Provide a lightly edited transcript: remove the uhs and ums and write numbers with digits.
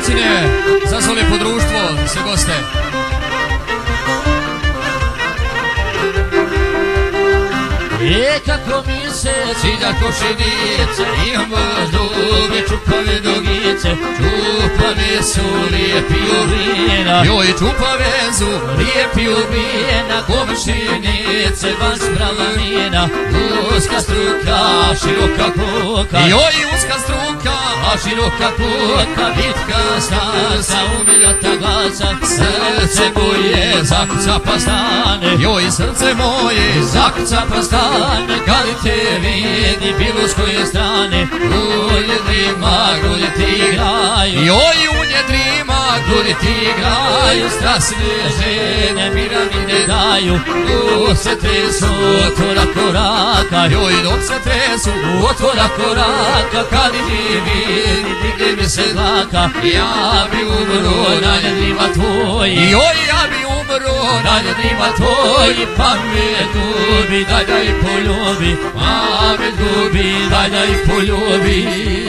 Marcine, za svo lijepo društvo, sve goste. Kako mi se sviđa košenice, imamo duge čupave nogice, čupave su lijepi uvijena, joj čupave su lijepi uvijena, komšinice vas prava mina, uska struka, široka koka, joj uska struka, a široka koka, bitka stasa, umiljata glasa, srce moje zakuca pa stane, joj srce moje zakuca pa stane, kad te vidi bilo s koje strane, u njedrima grudi ti igraju, joj u njedrima grudi ti igraju, strasne žene miramine daju, dok se tresu otvora koraka, joj dok se tresu otvora koraka, kad ti vidi digne mi se dlaka, ja bi umro na njedrima tvoji, joj ja bi umro na njedrima tvoji, pa me ljubi, daj da i poljubi, pa me ljubi, daj da i poljubi.